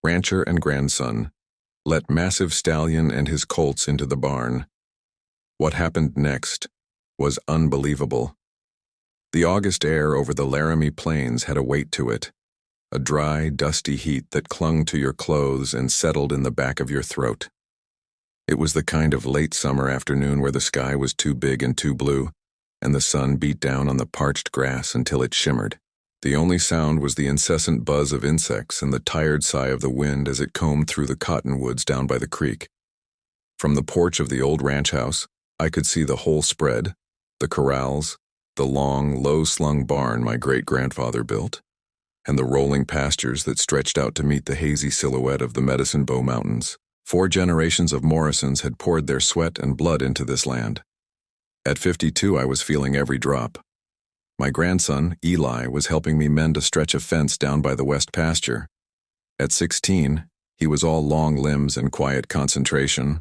rancher and grandson, let massive Stallion and his Colts into the barn. What happened next was unbelievable. The August air over the Laramie Plains had a weight to it, a dry, dusty heat that clung to your clothes and settled in the back of your throat. It was the kind of late summer afternoon where the sky was too big and too blue, and the sun beat down on the parched grass until it shimmered. The only sound was the incessant buzz of insects and the tired sigh of the wind as it combed through the cottonwoods down by the creek. From the porch of the old ranch house, I could see the whole spread, the corrals, the long, low-slung barn my great-grandfather built, and the rolling pastures that stretched out to meet the hazy silhouette of the Medicine Bow Mountains. 4 generations of Morrisons had poured their sweat and blood into this land. At 52, I was feeling every drop. My grandson, Eli, was helping me mend a stretch of fence down by the west pasture. At 16, he was all long limbs and quiet concentration,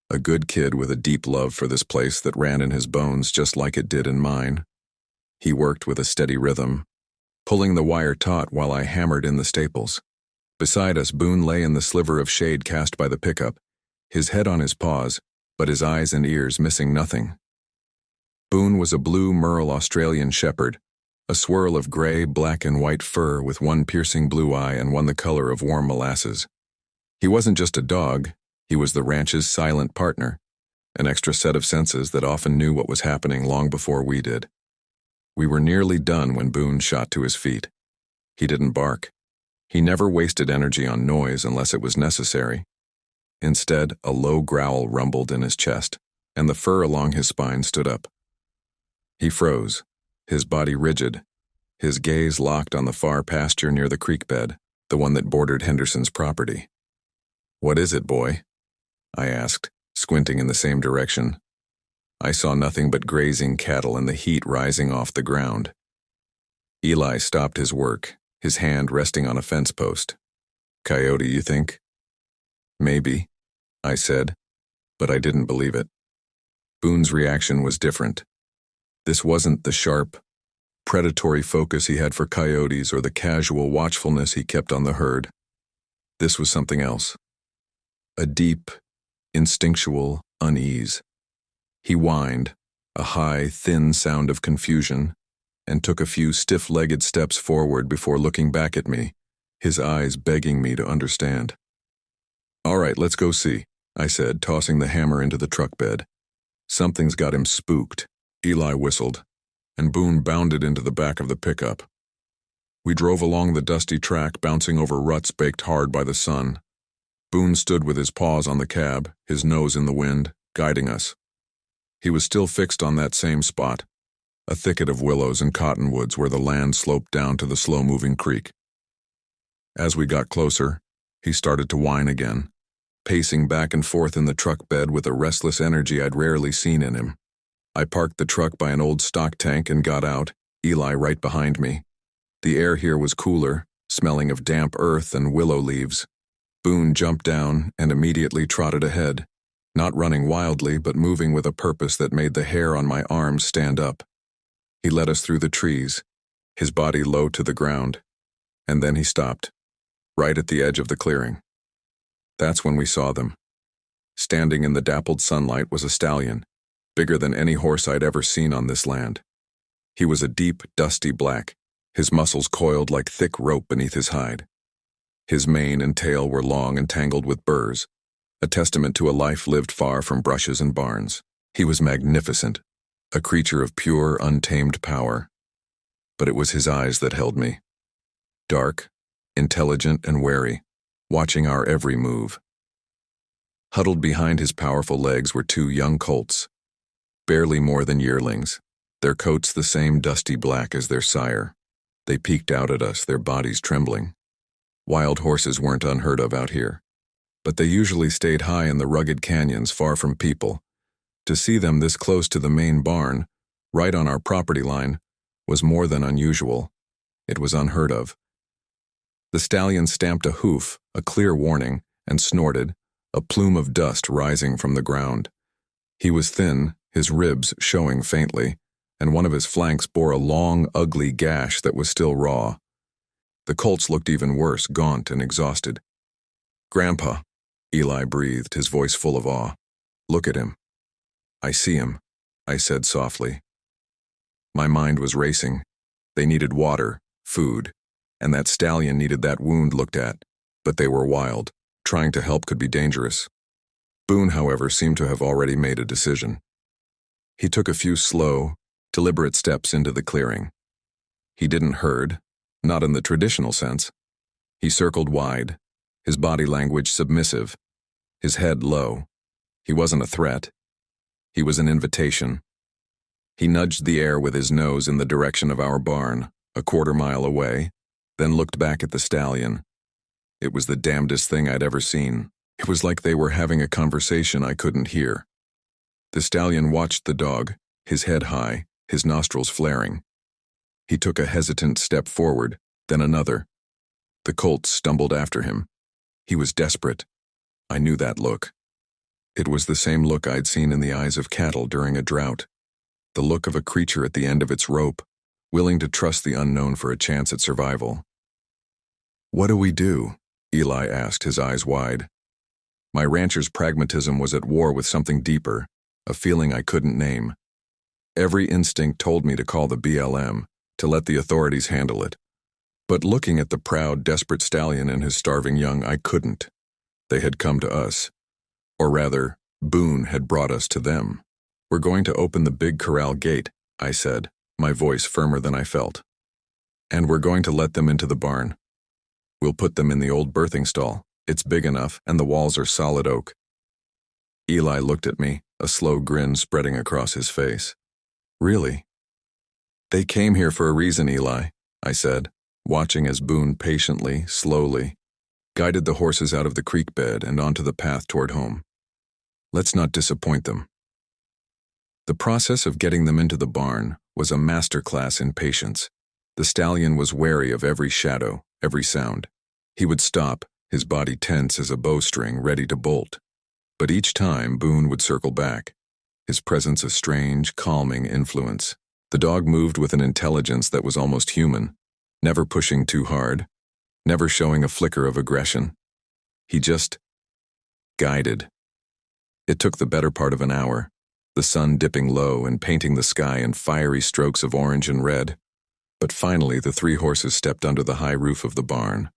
a good kid with a deep love for this place that ran in his bones just like it did in mine. He worked with a steady rhythm, pulling the wire taut while I hammered in the staples. Beside us, Boone lay in the sliver of shade cast by the pickup, his head on his paws, but his eyes and ears missing nothing. Boone was a blue merle Australian shepherd, a swirl of gray, black, and white fur with one piercing blue eye and one the color of warm molasses. He wasn't just a dog, he was the ranch's silent partner, an extra set of senses that often knew what was happening long before we did. We were nearly done when Boone shot to his feet. He didn't bark. He never wasted energy on noise unless it was necessary. Instead, a low growl rumbled in his chest, and the fur along his spine stood up. He froze, his body rigid, his gaze locked on the far pasture near the creek bed, the one that bordered Henderson's property. "What is it, boy?" I asked, squinting in the same direction. I saw nothing but grazing cattle and the heat rising off the ground. Eli stopped his work, his hand resting on a fence post. "Coyote, you think?" "Maybe," I said, but I didn't believe it. Boone's reaction was different. This wasn't the sharp, predatory focus he had for coyotes or the casual watchfulness he kept on the herd. This was something else. A deep, instinctual unease. He whined, a high, thin sound of confusion, and took a few stiff-legged steps forward before looking back at me, his eyes begging me to understand. "All right, let's go see," I said, tossing the hammer into the truck bed. "Something's got him spooked." Eli whistled, and Boone bounded into the back of the pickup. We drove along the dusty track, bouncing over ruts baked hard by the sun. Boone stood with his paws on the cab, his nose in the wind, guiding us. He was still fixed on that same spot, a thicket of willows and cottonwoods where the land sloped down to the slow-moving creek. As we got closer, he started to whine again, pacing back and forth in the truck bed with a restless energy I'd rarely seen in him. I parked the truck by an old stock tank and got out, Eli right behind me. The air here was cooler, smelling of damp earth and willow leaves. Boone jumped down and immediately trotted ahead, not running wildly but moving with a purpose that made the hair on my arms stand up. He led us through the trees, his body low to the ground, and then he stopped, right at the edge of the clearing. That's when we saw them. Standing in the dappled sunlight was a stallion, bigger than any horse I'd ever seen on this land. He was a deep, dusty black, his muscles coiled like thick rope beneath his hide. His mane and tail were long and tangled with burrs, a testament to a life lived far from brushes and barns. He was magnificent, a creature of pure, untamed power. But it was his eyes that held me. Dark, intelligent, and wary, watching our every move. Huddled behind his powerful legs were 2 young colts, barely more than yearlings, their coats the same dusty black as their sire. They peeked out at us, their bodies trembling. Wild horses weren't unheard of out here, but they usually stayed high in the rugged canyons far from people. To see them this close to the main barn, right on our property line, was more than unusual. It was unheard of. The stallion stamped a hoof, a clear warning, and snorted, a plume of dust rising from the ground. He was thin, his ribs showing faintly, and one of his flanks bore a long, ugly gash that was still raw. The colts looked even worse, gaunt and exhausted. "Grandpa," Eli breathed, his voice full of awe. "Look at him." "I see him," I said softly. My mind was racing. They needed water, food, and that stallion needed that wound looked at, but they were wild. Trying to help could be dangerous. Boone, however, seemed to have already made a decision. He took a few slow, deliberate steps into the clearing. He didn't herd, not in the traditional sense. He circled wide, his body language submissive, his head low. He wasn't a threat. He was an invitation. He nudged the air with his nose in the direction of our barn, a quarter-mile away, then looked back at the stallion. It was the damnedest thing I'd ever seen. It was like they were having a conversation I couldn't hear. The stallion watched the dog, his head high, his nostrils flaring. He took a hesitant step forward, then another. The Colts stumbled after him. He was desperate. I knew that look. It was the same look I'd seen in the eyes of cattle during a drought. The look of a creature at the end of its rope, willing to trust the unknown for a chance at survival. "What do we do?" Eli asked, his eyes wide. My rancher's pragmatism was at war with something deeper, a feeling I couldn't name. Every instinct told me to call the BLM, to let the authorities handle it. But looking at the proud, desperate stallion and his starving young, I couldn't. They had come to us. Or rather, Boone had brought us to them. "We're going to open the big corral gate," I said, my voice firmer than I felt. "And we're going to let them into the barn. We'll put them in the old birthing stall. It's big enough, and the walls are solid oak." Eli looked at me, a slow grin spreading across his face. "Really?" "They came here for a reason, Eli," I said, watching as Boone patiently, slowly, guided the horses out of the creek bed and onto the path toward home. "Let's not disappoint them." The process of getting them into the barn was a masterclass in patience. The stallion was wary of every shadow, every sound. He would stop, his body tense as a bowstring ready to bolt. But each time Boone would circle back, his presence a strange, calming influence. The dog moved with an intelligence that was almost human, never pushing too hard, never showing a flicker of aggression. He just guided. It took the better part of an hour, the sun dipping low and painting the sky in fiery strokes of orange and red. But finally the three horses stepped under the high roof of the barn.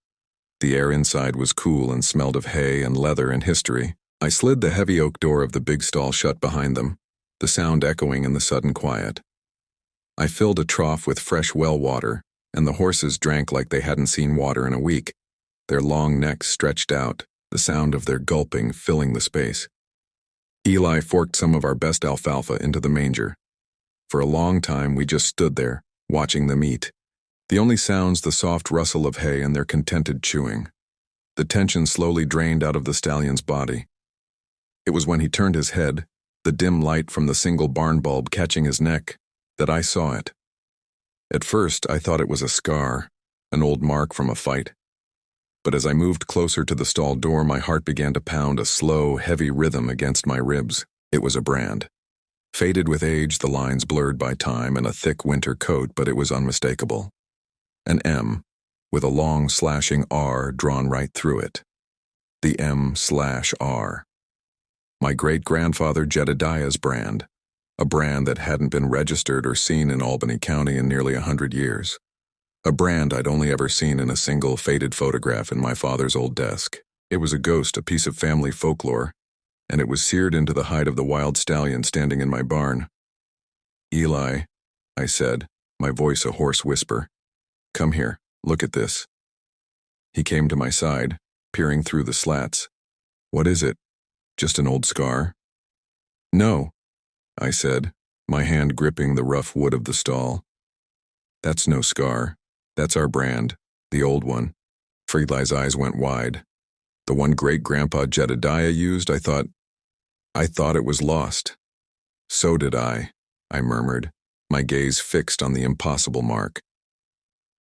The air inside was cool and smelled of hay and leather and history. I slid the heavy oak door of the big stall shut behind them, the sound echoing in the sudden quiet. I filled a trough with fresh well water, and the horses drank like they hadn't seen water in a week, their long necks stretched out, the sound of their gulping filling the space. Eli forked some of our best alfalfa into the manger. For a long time we just stood there, watching them eat. The only sounds the soft rustle of hay and their contented chewing. The tension slowly drained out of the stallion's body. It was when he turned his head, the dim light from the single barn bulb catching his neck, that I saw it. At first I thought it was a scar, an old mark from a fight. But as I moved closer to the stall door, my heart began to pound a slow, heavy rhythm against my ribs. It was a brand. Faded with age, the lines blurred by time and a thick winter coat, but it was unmistakable. An M, with a long slashing R drawn right through it. The M/R. My great-grandfather Jedediah's brand, a brand that hadn't been registered or seen in Albany County in nearly 100 years. A brand I'd only ever seen in a single faded photograph in my father's old desk. It was a ghost, a piece of family folklore, and it was seared into the hide of the wild stallion standing in my barn. "Eli," I said, my voice a hoarse whisper. "Come here, look at this." He came to my side, peering through the slats. "What is it? Just an old scar?" "No," I said, my hand gripping the rough wood of the stall. "That's no scar. That's our brand, the old one." Eli's eyes went wide. "The one great-grandpa Jedediah used, I thought it was lost." "So did I murmured, my gaze fixed on the impossible mark.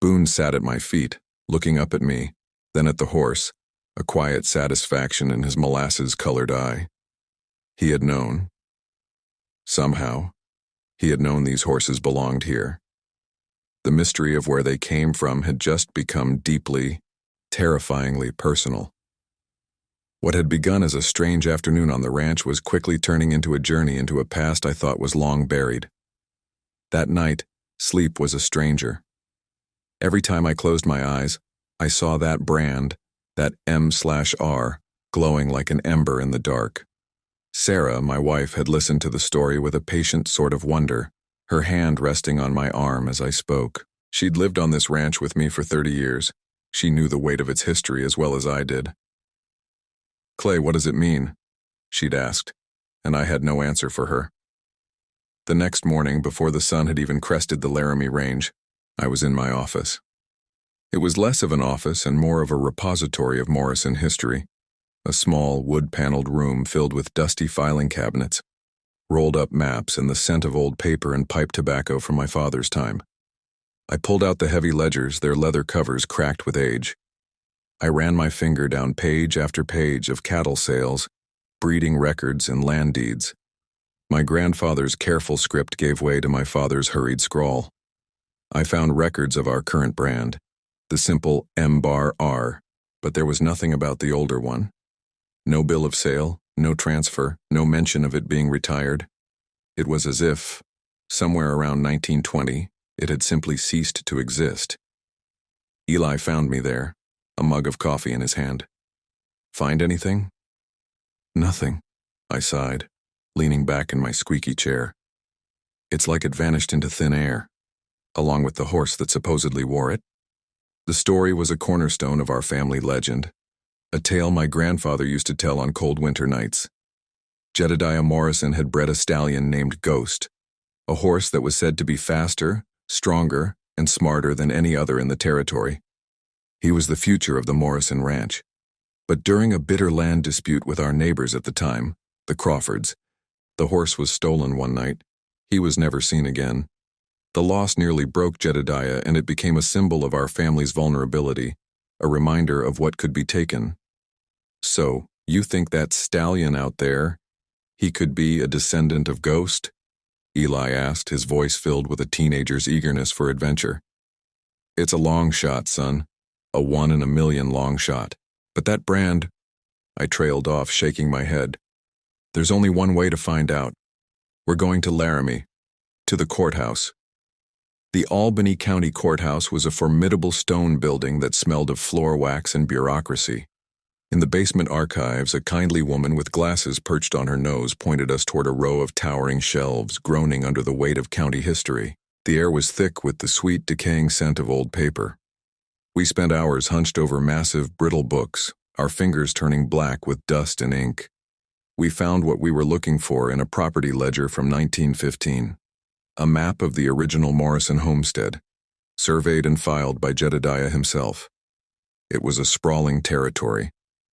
Boone sat at my feet, looking up at me, then at the horse, a quiet satisfaction in his molasses-colored eye. He had known. Somehow, he had known these horses belonged here. The mystery of where they came from had just become deeply, terrifyingly personal. What had begun as a strange afternoon on the ranch was quickly turning into a journey into a past I thought was long buried. That night, sleep was a stranger. Every time I closed my eyes, I saw that brand, that M/R, glowing like an ember in the dark. Sarah, my wife, had listened to the story with a patient sort of wonder, her hand resting on my arm as I spoke. She'd lived on this ranch with me for 30 years. She knew the weight of its history as well as I did. "Clay, what does it mean?" she'd asked, and I had no answer for her. The next morning, before the sun had even crested the Laramie Range, I was in my office. It was less of an office and more of a repository of Morrison history, a small, wood-paneled room filled with dusty filing cabinets, rolled-up maps, and the scent of old paper and pipe tobacco from my father's time. I pulled out the heavy ledgers, their leather covers cracked with age. I ran my finger down page after page of cattle sales, breeding records, and land deeds. My grandfather's careful script gave way to my father's hurried scrawl. I found records of our current brand, the simple M/R, but there was nothing about the older one. No bill of sale, no transfer, no mention of it being retired. It was as if, somewhere around 1920, it had simply ceased to exist. Eli found me there, a mug of coffee in his hand. "Find anything?" "Nothing," I sighed, leaning back in my squeaky chair. "It's like it vanished into thin air, along with the horse that supposedly wore it." The story was a cornerstone of our family legend, a tale my grandfather used to tell on cold winter nights. Jedediah Morrison had bred a stallion named Ghost, a horse that was said to be faster, stronger, and smarter than any other in the territory. He was the future of the Morrison Ranch. But during a bitter land dispute with our neighbors at the time, the Crawfords, the horse was stolen one night. He was never seen again. The loss nearly broke Jedediah, and it became a symbol of our family's vulnerability, a reminder of what could be taken. "So, you think that stallion out there, he could be a descendant of Ghost?" Eli asked, his voice filled with a teenager's eagerness for adventure. "It's a long shot, son. A 1 in a million long shot. But that brand—" I trailed off, shaking my head. "There's only one way to find out. We're going to Laramie, to the courthouse." The Albany County Courthouse was a formidable stone building that smelled of floor wax and bureaucracy. In the basement archives, a kindly woman with glasses perched on her nose pointed us toward a row of towering shelves, groaning under the weight of county history. The air was thick with the sweet, decaying scent of old paper. We spent hours hunched over massive, brittle books, our fingers turning black with dust and ink. We found what we were looking for in a property ledger from 1915, a map of the original Morrison homestead, surveyed and filed by Jedediah himself. It was a sprawling territory,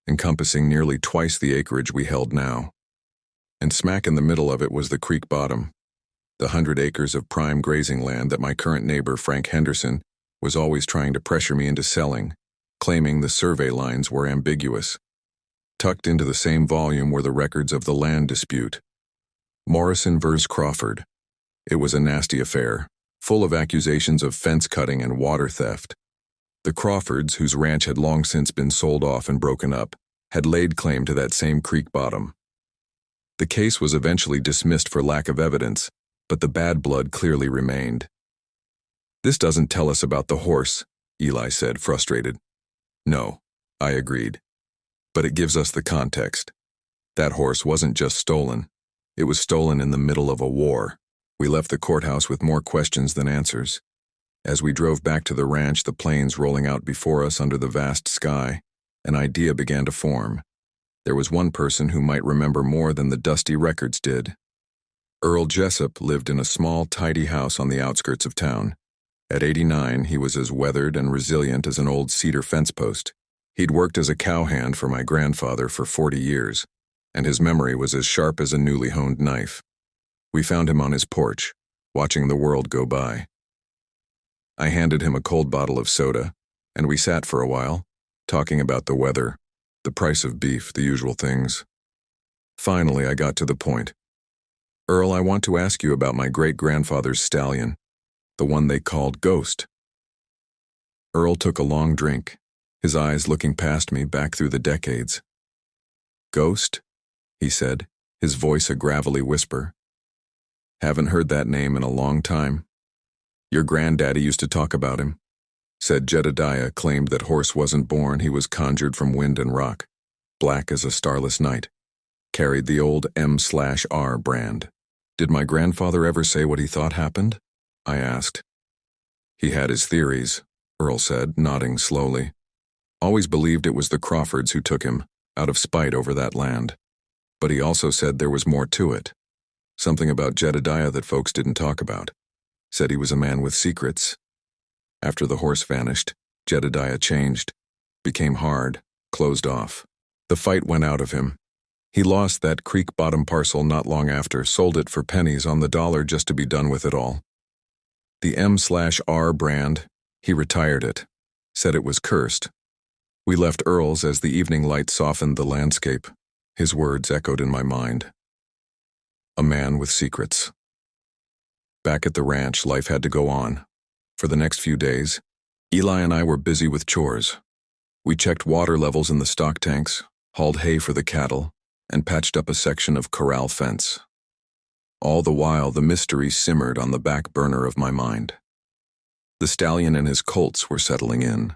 encompassing nearly twice the acreage we held now. And smack in the middle of it was the creek bottom, the 100 acres of prime grazing land that my current neighbor, Frank Henderson, was always trying to pressure me into selling, claiming the survey lines were ambiguous. Tucked into the same volume were the records of the land dispute. Morrison vs. Crawford. It was a nasty affair, full of accusations of fence cutting and water theft. The Crawfords, whose ranch had long since been sold off and broken up, had laid claim to that same creek bottom. The case was eventually dismissed for lack of evidence, but the bad blood clearly remained. "This doesn't tell us about the horse," Eli said, frustrated. "No," I agreed. "But it gives us the context. That horse wasn't just stolen. It was stolen in the middle of a war." We left the courthouse with more questions than answers. As we drove back to the ranch, the plains rolling out before us under the vast sky, an idea began to form. There was one person who might remember more than the dusty records did. Earl Jessup lived in a small, tidy house on the outskirts of town. At 89, he was as weathered and resilient as an old cedar fence post. He'd worked as a cowhand for my grandfather for 40 years, and his memory was as sharp as a newly honed knife. We found him on his porch, watching the world go by. I handed him a cold bottle of soda, and we sat for a while, talking about the weather, the price of beef, the usual things. Finally, I got to the point. "Earl, I want to ask you about my great-grandfather's stallion, the one they called Ghost." Earl took a long drink, his eyes looking past me back through the decades. Ghost? He said, his voice a gravelly whisper. Haven't heard that name in a long time. Your granddaddy used to talk about him. Said Jedediah claimed that horse wasn't born, he was conjured from wind and rock, black as a starless night. Carried the old M/R brand. Did my grandfather ever say what he thought happened? I asked. He had his theories, Earl said, nodding slowly. Always believed it was the Crawfords who took him, out of spite over that land. But he also said there was more to it. Something about Jedediah that folks didn't talk about. Said he was a man with secrets. After the horse vanished, Jedediah changed, became hard, closed off. The fight went out of him. He lost that creek bottom parcel not long after, sold it for pennies on the dollar just to be done with it all. The M/R brand, he retired it, said it was cursed. We left Earl's as the evening light softened the landscape. His words echoed in my mind. A man with secrets. Back at the ranch, life had to go on. For the next few days, Eli and I were busy with chores. We checked water levels in the stock tanks, hauled hay for the cattle, and patched up a section of corral fence. All the while, the mystery simmered on the back burner of my mind. The Stallion and his Colts were settling in.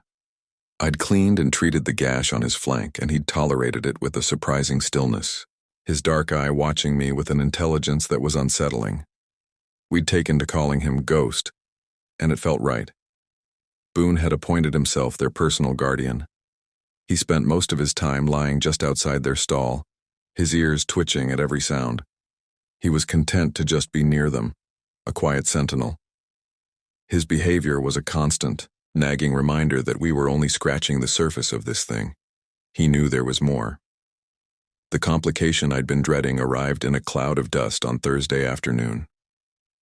I'd cleaned and treated the gash on his flank, and he'd tolerated it with a surprising stillness, his dark eye watching me with an intelligence that was unsettling. We'd taken to calling him Ghost, and it felt right. Boone had appointed himself their personal guardian. He spent most of his time lying just outside their stall, his ears twitching at every sound. He was content to just be near them, a quiet sentinel. His behavior was a constant, nagging reminder that we were only scratching the surface of this thing. He knew there was more. The complication I'd been dreading arrived in a cloud of dust on Thursday afternoon.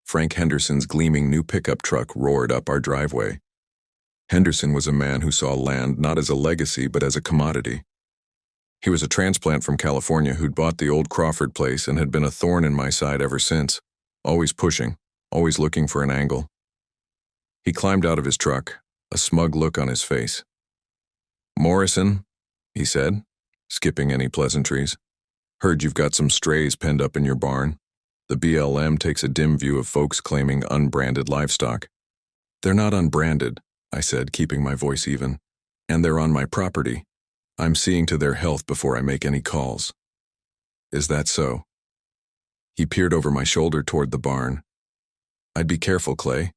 Frank Henderson's gleaming new pickup truck roared up our driveway. Henderson was a man who saw land not as a legacy but as a commodity. He was a transplant from California who'd bought the old Crawford place and had been a thorn in my side ever since, always pushing, always looking for an angle. He climbed out of his truck, a smug look on his face. "Morrison," he said, skipping any pleasantries. "Heard you've got some strays penned up in your barn. The BLM takes a dim view of folks claiming unbranded livestock." "They're not unbranded," I said, keeping my voice even. "And they're on my property. I'm seeing to their health before I make any calls." "Is that so?" He peered over my shoulder toward the barn. "I'd be careful, Clay.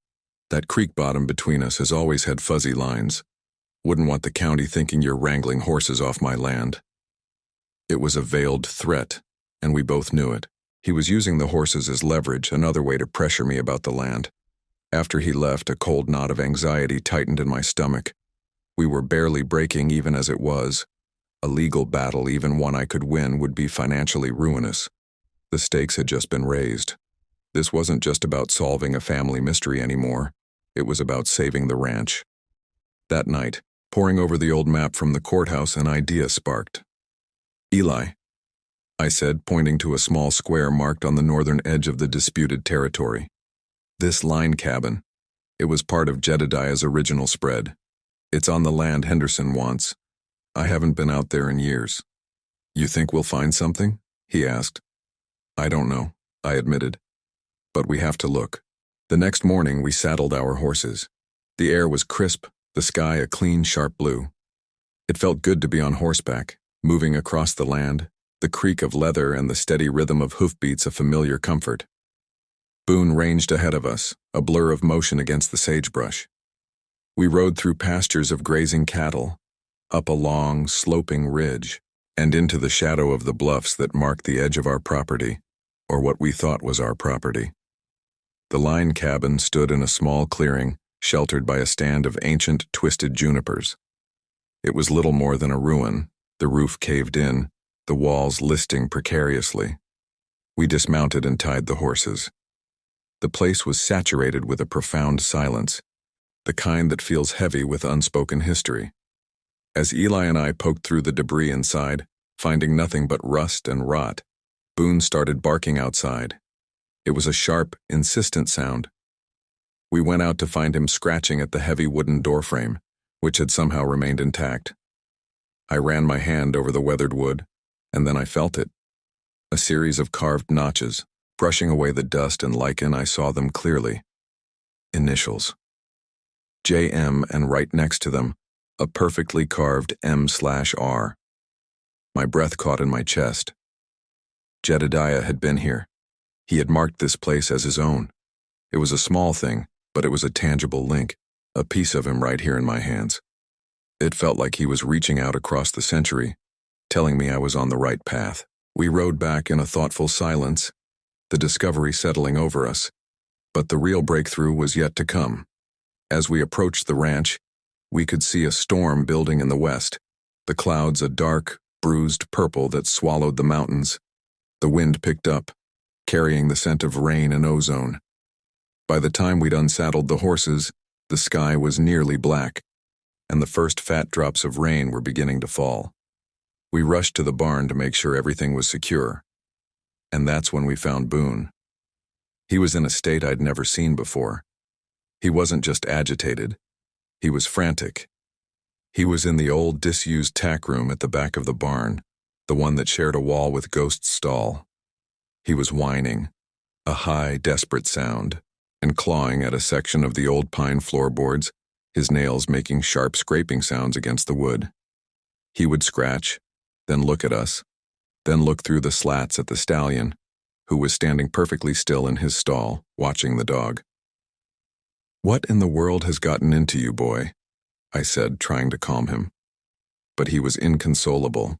That creek bottom between us has always had fuzzy lines. Wouldn't want the county thinking you're wrangling horses off my land." It was a veiled threat, and we both knew it. He was using the horses as leverage, another way to pressure me about the land. After he left, a cold knot of anxiety tightened in my stomach. We were barely breaking even as it was. A legal battle, even one I could win, would be financially ruinous. The stakes had just been raised. This wasn't just about solving a family mystery anymore. It was about saving the ranch. That night, poring over the old map from the courthouse, an idea sparked. "Eli," I said, pointing to a small square marked on the northern edge of the disputed territory. "This line cabin. It was part of Jedediah's original spread. It's on the land Henderson wants. I haven't been out there in years." "You think we'll find something?" he asked. "I don't know," I admitted. "But we have to look." The next morning, we saddled our horses. The air was crisp, the sky a clean, sharp blue. It felt good to be on horseback, moving across the land, the creak of leather and the steady rhythm of hoofbeats a familiar comfort. Boone ranged ahead of us, a blur of motion against the sagebrush. We rode through pastures of grazing cattle, up a long, sloping ridge, and into the shadow of the bluffs that marked the edge of our property, or what we thought was our property. The line cabin stood in a small clearing, sheltered by a stand of ancient, twisted junipers. It was little more than a ruin, the roof caved in, the walls listing precariously. We dismounted and tied the horses. The place was saturated with a profound silence, the kind that feels heavy with unspoken history. As Eli and I poked through the debris inside, finding nothing but rust and rot, Boone started barking outside. It was a sharp, insistent sound. We went out to find him scratching at the heavy wooden doorframe, which had somehow remained intact. I ran my hand over the weathered wood, And then I felt it. A series of carved notches. Brushing away the dust and lichen, I saw them clearly. Initials. JM, and right next to them, a perfectly carved M/R. My breath caught in my chest. Jedediah had been here. He had marked this place as his own. It was a small thing, but it was a tangible link, a piece of him right here in my hands. It felt like he was reaching out across the century, telling me I was on the right path. We rode back in a thoughtful silence, the discovery settling over us. But the real breakthrough was yet to come. As we approached the ranch, we could see a storm building in the west, the clouds a dark, bruised purple that swallowed the mountains. The wind picked up, carrying the scent of rain and ozone. By the time we'd unsaddled the horses, the sky was nearly black, and the first fat drops of rain were beginning to fall. We rushed to the barn to make sure everything was secure. And that's when we found Boone. He was in a state I'd never seen before. He wasn't just agitated. He was frantic. He was in the old disused tack room at the back of the barn, the one that shared a wall with Ghost's stall. He was whining, a high, desperate sound, and clawing at a section of the old pine floorboards, his nails making sharp scraping sounds against the wood. He would scratch, then look at us, then look through the slats at the Stallion, who was standing perfectly still in his stall, watching the dog. "What in the world has gotten into you, boy?" I said, trying to calm him. But he was inconsolable.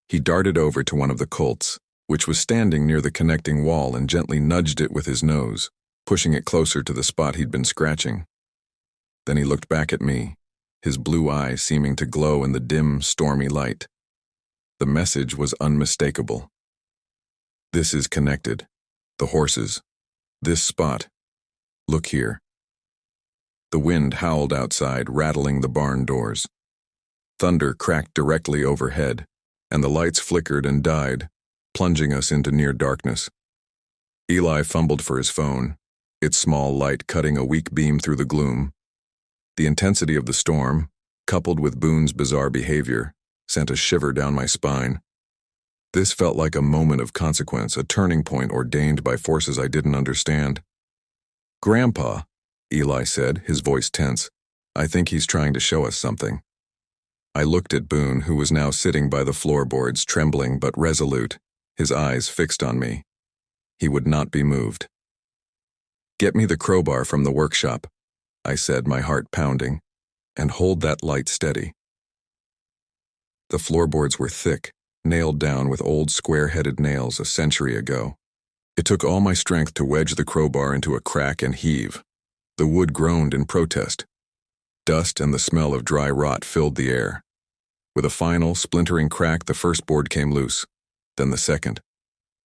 He darted over to one of the Colts, which was standing near the connecting wall, and gently nudged it with his nose, pushing it closer to the spot he'd been scratching. Then he looked back at me, his blue eyes seeming to glow in the dim, stormy light. The message was unmistakable. "This is connected. The horses. This spot. Look here." The wind howled outside, rattling the barn doors. Thunder cracked directly overhead, and the lights flickered and died, plunging us into near darkness. Eli fumbled for his phone, its small light cutting a weak beam through the gloom. The intensity of the storm, coupled with Boone's bizarre behavior, sent a shiver down my spine. This felt like a moment of consequence, a turning point ordained by forces I didn't understand. "Grandpa," Eli said, his voice tense, "I think he's trying to show us something." I looked at Boone, who was now sitting by the floorboards, trembling but resolute, his eyes fixed on me. He would not be moved. "Get me the crowbar from the workshop," I said, my heart pounding, "and hold that light steady." The floorboards were thick, nailed down with old square-headed nails a century ago. It took all my strength to wedge the crowbar into a crack and heave. The wood groaned in protest. Dust and the smell of dry rot filled the air. With a final, splintering crack, the first board came loose, then the second.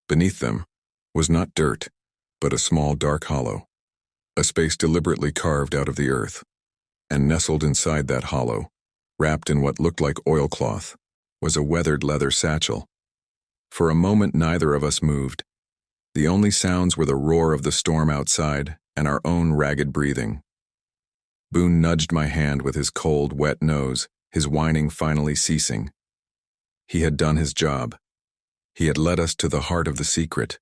Beneath them was not dirt, but a small dark hollow, a space deliberately carved out of the earth. And nestled inside that hollow, wrapped in what looked like oilcloth, was a weathered leather satchel. For a moment neither of us moved. The only sounds were the roar of the storm outside and our own ragged breathing. Boone nudged my hand with his cold, wet nose, his whining finally ceasing. He had done his job. He had led us to the heart of the secret.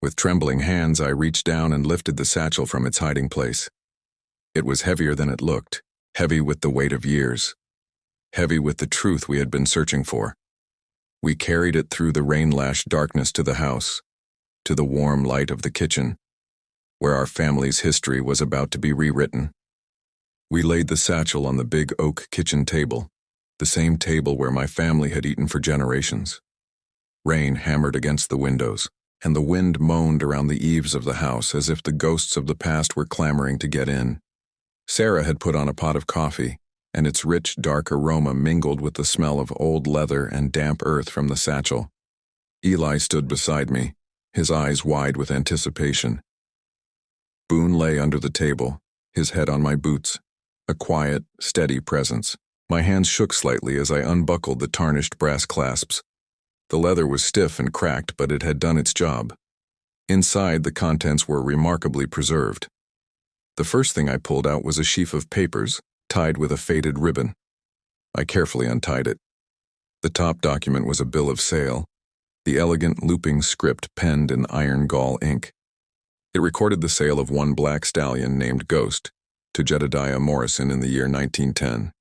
With trembling hands, I reached down and lifted the satchel from its hiding place. It was heavier than it looked, heavy with the weight of years, heavy with the truth we had been searching for. We carried it through the rain-lashed darkness to the house, to the warm light of the kitchen, where our family's history was about to be rewritten. We laid the satchel on the big oak kitchen table, the same table where my family had eaten for generations. Rain hammered against the windows, and the wind moaned around the eaves of the house as if the ghosts of the past were clamoring to get in. Sarah had put on a pot of coffee, and its rich, dark aroma mingled with the smell of old leather and damp earth from the satchel. Eli stood beside me, his eyes wide with anticipation. Boone lay under the table, his head on my boots, a quiet, steady presence. My hands shook slightly as I unbuckled the tarnished brass clasps. The leather was stiff and cracked, but it had done its job. Inside, the contents were remarkably preserved. The first thing I pulled out was a sheaf of papers, tied with a faded ribbon. I carefully untied it. The top document was a bill of sale, the elegant looping script penned in iron gall ink. It recorded the sale of one black stallion named Ghost to Jedediah Morrison in the year 1910.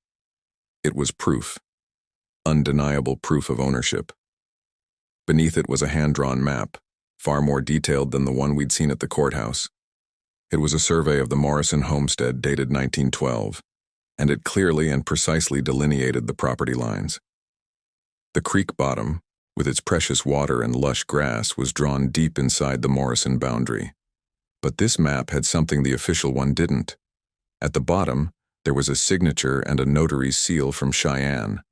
It was proof, undeniable proof of ownership. Beneath it was a hand-drawn map, far more detailed than the one we'd seen at the courthouse. It was a survey of the Morrison homestead dated 1912, and it clearly and precisely delineated the property lines. The creek bottom, with its precious water and lush grass, was drawn deep inside the Morrison boundary. But this map had something the official one didn't. At the bottom, there was a signature and a notary's seal from Cheyenne,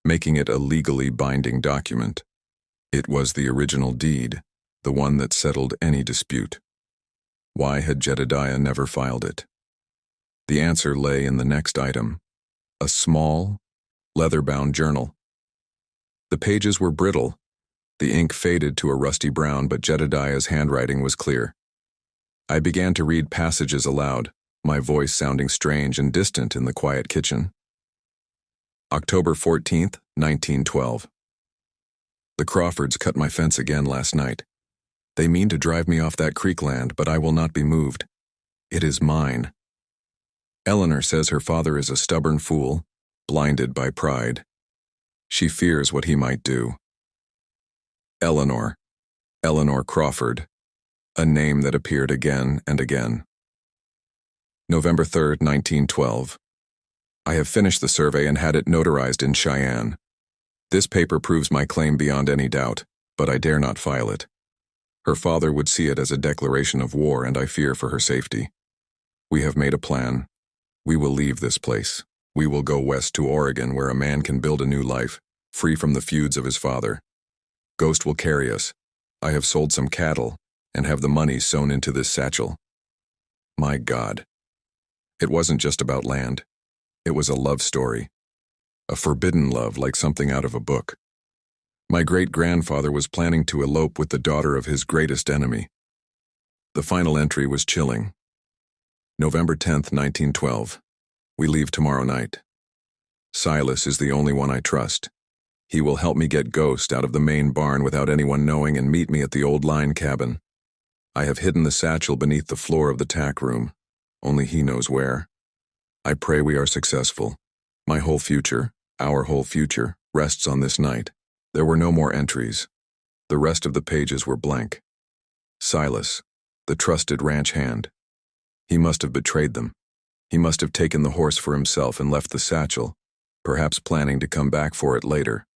making it a legally binding document. It was the original deed, the one that settled any dispute. Why had Jedediah never filed it? The answer lay in the next item, a small, leather-bound journal. The pages were brittle, the ink faded to a rusty brown, but Jedediah's handwriting was clear. I began to read passages aloud, my voice sounding strange and distant in the quiet kitchen. October 14th, 1912. The Crawfords cut my fence again last night. They mean to drive me off that creek land, but I will not be moved. It is mine. Eleanor says her father is a stubborn fool, blinded by pride. She fears what he might do. Eleanor Crawford, a name that appeared again and again. November 3rd, 1912. I have finished the survey and had it notarized in Cheyenne. This paper proves my claim beyond any doubt, but I dare not file it. Her father would see it as a declaration of war, and I fear for her safety. We have made a plan. We will leave this place. We will go west to Oregon, where a man can build a new life, free from the feuds of his father. Ghost will carry us. I have sold some cattle and have the money sewn into this satchel. My God. It wasn't just about land. It was a love story. A forbidden love, like something out of a book. My great-grandfather was planning to elope with the daughter of his greatest enemy. The final entry was chilling. November 10th, 1912. We leave tomorrow night. Silas is the only one I trust. He will help me get Ghost out of the main barn without anyone knowing and meet me at the old line cabin. I have hidden the satchel beneath the floor of the tack room. Only he knows where. I pray we are successful. My whole future, our whole future, rests on this night. There were no more entries. The rest of the pages were blank. Silas, the trusted ranch hand. He must have betrayed them. He must have taken the horse for himself and left the satchel, perhaps planning to come back for it later.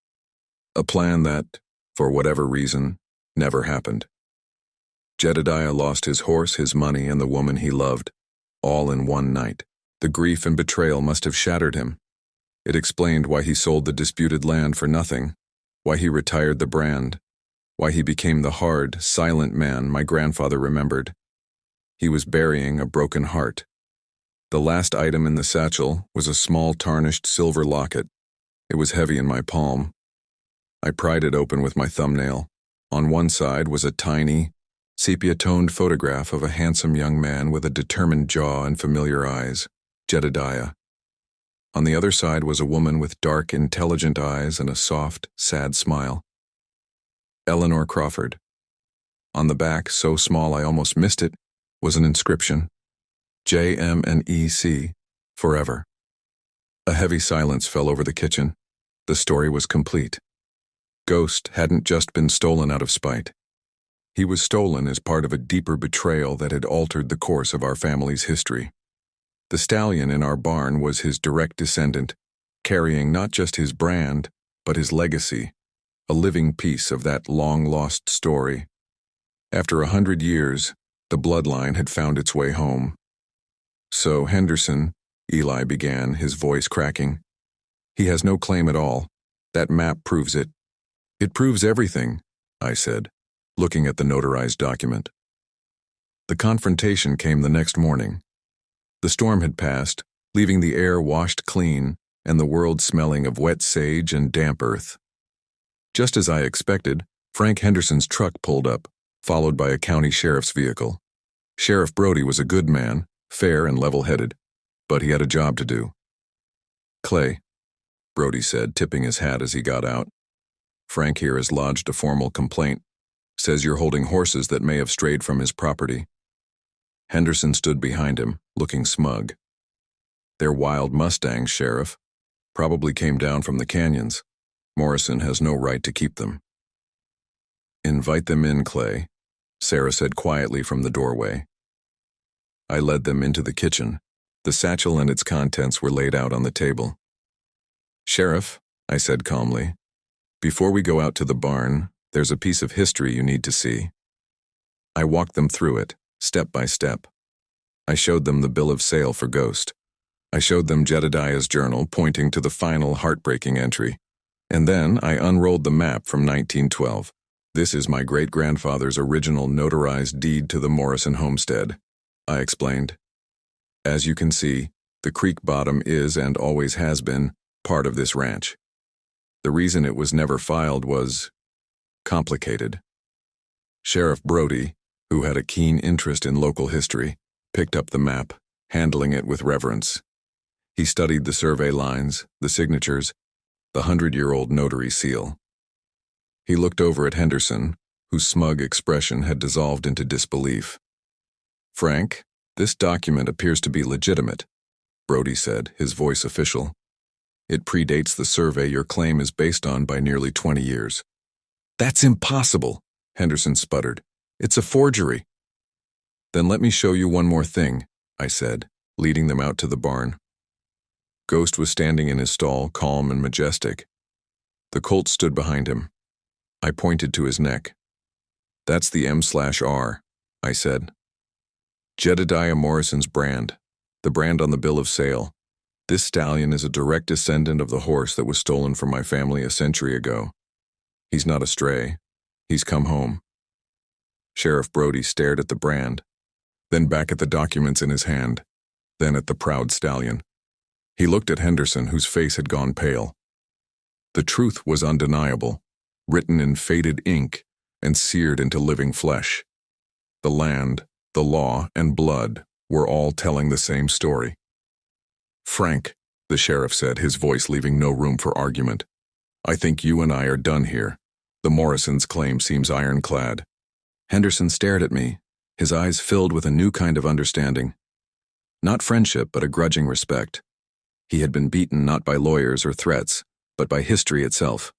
A plan that, for whatever reason, never happened. Jedediah lost his horse, his money, and the woman he loved, all in one night. The grief and betrayal must have shattered him. It explained why he sold the disputed land for nothing, why he retired the brand, why he became the hard, silent man my grandfather remembered. He was burying a broken heart. The last item in the satchel was a small tarnished silver locket. It was heavy in my palm. I pried it open with my thumbnail. On one side was a tiny, sepia-toned photograph of a handsome young man with a determined jaw and familiar eyes, Jedediah. On the other side was a woman with dark, intelligent eyes and a soft, sad smile. Eleanor Crawford. On the back, so small I almost missed it, was an inscription. JMNEC, forever. A heavy silence fell over the kitchen. The story was complete. Ghost hadn't just been stolen out of spite. He was stolen as part of a deeper betrayal that had altered the course of our family's history. The stallion in our barn was his direct descendant, carrying not just his brand, but his legacy, a living piece of that long-lost story. After 100 years, the bloodline had found its way home. So Henderson, Eli began, his voice cracking. He has no claim at all. That map proves it. It proves everything, I said, looking at the notarized document. The confrontation came the next morning. The storm had passed, leaving the air washed clean and the world smelling of wet sage and damp earth. Just as I expected, Frank Henderson's truck pulled up, followed by a county sheriff's vehicle. Sheriff Brody was a good man, fair and level-headed, but he had a job to do. Clay, Brody said, tipping his hat as he got out. "Frank here has lodged a formal complaint. Says you're holding horses that may have strayed from his property." Henderson stood behind him, looking smug. "They're wild Mustangs, Sheriff. Probably came down from the canyons. Morrison has no right to keep them." "Invite them in, Clay," Sarah said quietly from the doorway. I led them into the kitchen. The satchel and its contents were laid out on the table. "Sheriff," I said calmly, "before we go out to the barn, there's a piece of history you need to see." I walked them through it, step by step. I showed them the bill of sale for Ghost. I showed them Jedediah's journal pointing to the final heartbreaking entry. And then I unrolled the map from 1912. "This is my great-grandfather's original notarized deed to the Morrison homestead," I explained. "As you can see, the creek bottom is and always has been part of this ranch. The reason it was never filed was complicated." Sheriff Brody, who had a keen interest in local history, picked up the map, handling it with reverence. He studied the survey lines, the signatures, the 100-year-old notary seal. He looked over at Henderson, whose smug expression had dissolved into disbelief. "Frank, this document appears to be legitimate," Brody said, his voice official. "It predates the survey your claim is based on by nearly 20 years. "That's impossible," Henderson sputtered. "It's a forgery." "Then let me show you one more thing," I said, leading them out to the barn. Ghost was standing in his stall, calm and majestic. The Colts stood behind him. I pointed to his neck. "That's the M/R, I said. "Jedediah Morrison's brand, the brand on the bill of sale. This stallion is a direct descendant of the horse that was stolen from my family a century ago. He's not a stray. He's come home." Sheriff Brody stared at the brand, then back at the documents in his hand, then at the proud stallion. He looked at Henderson, whose face had gone pale. The truth was undeniable, written in faded ink and seared into living flesh. The land, the law, and blood were all telling the same story. "Frank," the sheriff said, his voice leaving no room for argument, "I think you and I are done here. The Morrisons' claim seems ironclad." Henderson stared at me, his eyes filled with a new kind of understanding. Not friendship, but a grudging respect. He had been beaten not by lawyers or threats, but by history itself.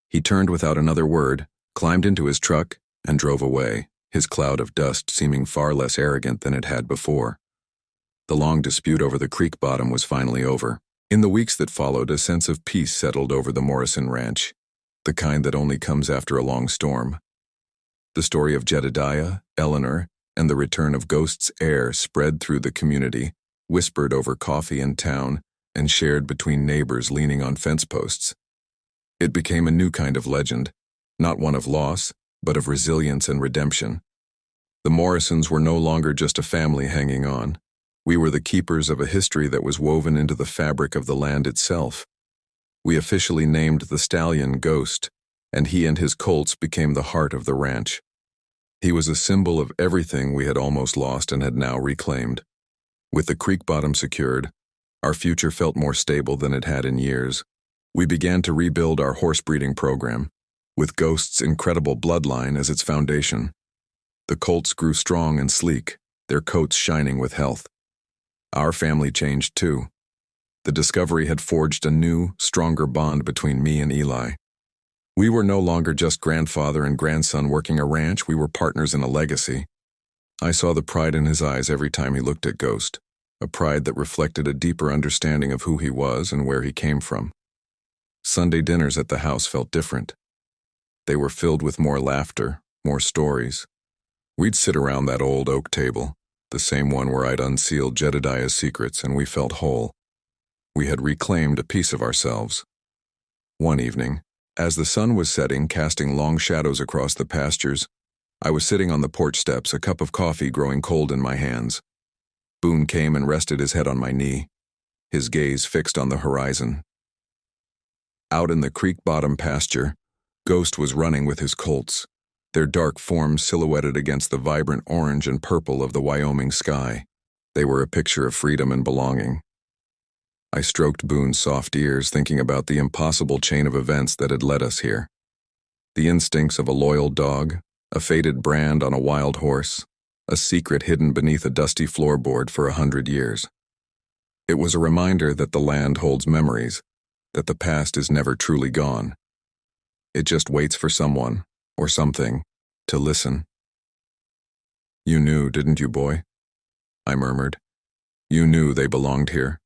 He turned without another word, climbed into his truck, and drove away, his cloud of dust seeming far less arrogant than it had before. The long dispute over the creek bottom was finally over. In the weeks that followed, a sense of peace settled over the Morrison ranch, the kind that only comes after a long storm. The story of Jedediah, Eleanor, and the return of Ghost's heir spread through the community, whispered over coffee in town, and shared between neighbors leaning on fence posts. It became a new kind of legend, not one of loss, but of resilience and redemption. The Morrisons were no longer just a family hanging on. We were the keepers of a history that was woven into the fabric of the land itself. We officially named the stallion Ghost, and he and his colts became the heart of the ranch. He was a symbol of everything we had almost lost and had now reclaimed. With the creek bottom secured, our future felt more stable than it had in years. We began to rebuild our horse breeding program, with Ghost's incredible bloodline as its foundation. The colts grew strong and sleek, their coats shining with health. Our family changed too. The discovery had forged a new, stronger bond between me and Eli. We were no longer just grandfather and grandson working a ranch, we were partners in a legacy. I saw the pride in his eyes every time he looked at Ghost, a pride that reflected a deeper understanding of who he was and where he came from. Sunday dinners at the house felt different. They were filled with more laughter, more stories. We'd sit around that old oak table, the same one where I'd unsealed Jedediah's secrets, and we felt whole. We had reclaimed a piece of ourselves. One evening, as the sun was setting, casting long shadows across the pastures, I was sitting on the porch steps, a cup of coffee growing cold in my hands. Boone came and rested his head on my knee, his gaze fixed on the horizon. Out in the creek bottom pasture, Ghost was running with his colts, their dark forms silhouetted against the vibrant orange and purple of the Wyoming sky. They were a picture of freedom and belonging. I stroked Boone's soft ears, thinking about the impossible chain of events that had led us here. The instincts of a loyal dog, a fated brand on a wild horse, a secret hidden beneath a dusty floorboard for 100 years. It was a reminder that the land holds memories, that the past is never truly gone. It just waits for someone, or something, to listen. "You knew, didn't you, boy?" I murmured. "You knew they belonged here."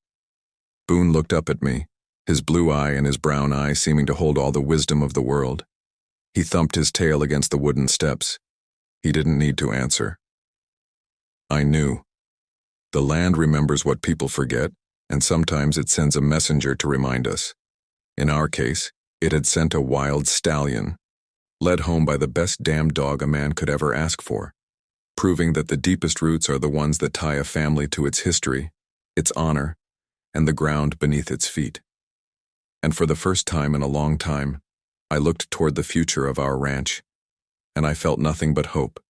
Boone looked up at me, his blue eye and his brown eye seeming to hold all the wisdom of the world. He thumped his tail against the wooden steps. He didn't need to answer. I knew. The land remembers what people forget, and sometimes it sends a messenger to remind us. In our case, it had sent a wild stallion, led home by the best damn dog a man could ever ask for, proving that the deepest roots are the ones that tie a family to its history, its honor, and the ground beneath its feet. And for the first time in a long time, I looked toward the future of our ranch, and I felt nothing but hope.